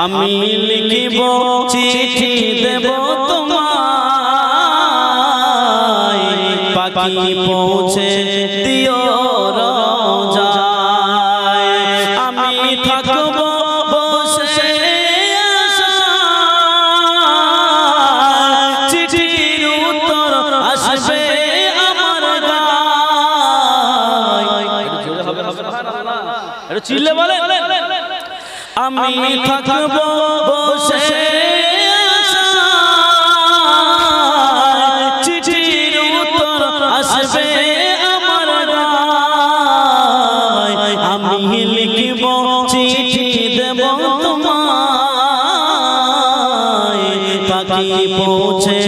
আমি লিখিব চিঠি দেব তোমায়, পাখি পৌঁছে দিও রোজায়। আমি থাকব বসে আশায়, চিঠির উত্তর আসবে আমার গায়। একটু চিল্লে বলে, আমি থাকব বসে আশায়, চিঠির উত্তর আসবে আমার গায়। আমি লিখিব চিঠি দেব তোমায়, পাখি পৌঁছে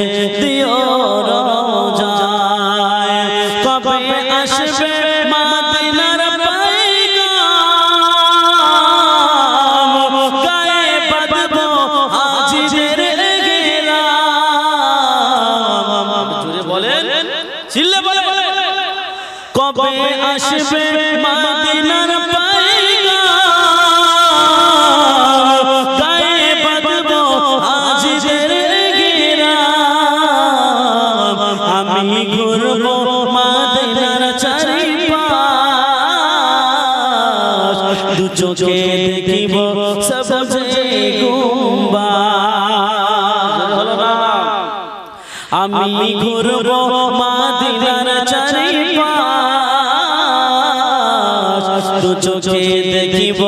দিও রোজায়। কবে আসবে মদিনার পায়গাম, গায়ে বাঁধবো হাজিদের গেরাম। জোরে বলেন, চিল্লে বলে, কবে আসবে মদিনার পায়গাম, গায়ে বাঁধবো হাজিদের গেরাম। আমি ঘুরবো মদিনার চারিপাশ, দু চোখে দেখিব সবজে গুম্বাদ। আমি ঘুরবো মদিনার চারিপাশ, দু চোখে দেখিব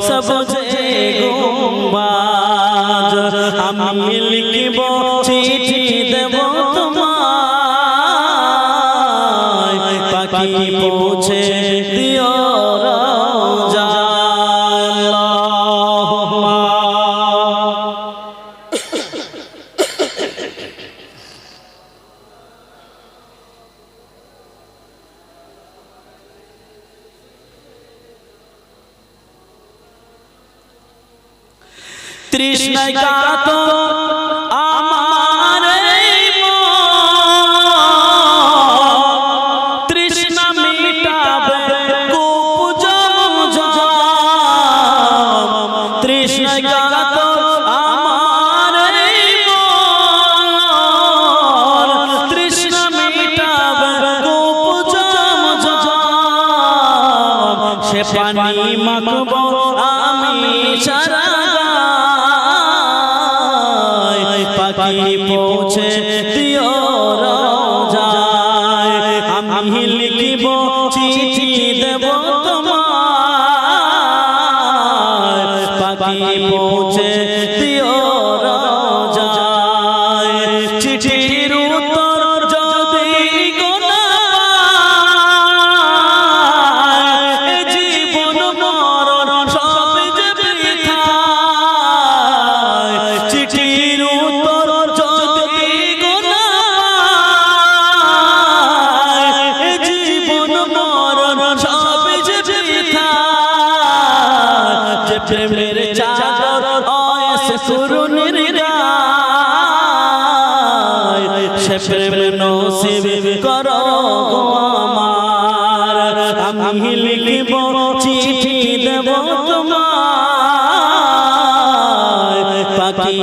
সবজে গুম্বাদ। আমি লিখিব চিঠি দেব তোমায়, পাখি পৌঁছে দিও রোজায়। তৃষ্ণায় কাতো আমার এই মন, তৃষ্ণা মিটাবে কুজম জম। তৃষ্ণায় কাতো আমার এই মন, তৃষ্ণা মিটাবে কুজম জম। সে পানি মাখবো আমি সারা, পাখি পৌঁছে দিও রোজায়। আমি লিখিব চিঠি দেব তোমায়, পাখি পৌঁছে দিও রোজায়। চিঠির উত্তর যদি গোনা পায়, জীবন মরণ সব যে বৃথায়। চিঠির উত্তর যদি গোনা পায়, জীবন মরণ সব যে বৃথায়। যে প্রেমের চাদর অয়েসে তরুণীর গায়, সে প্রেম নসিব করো গো আমার। আমি লিখিব চিঠি দেব তোমায়, পাখি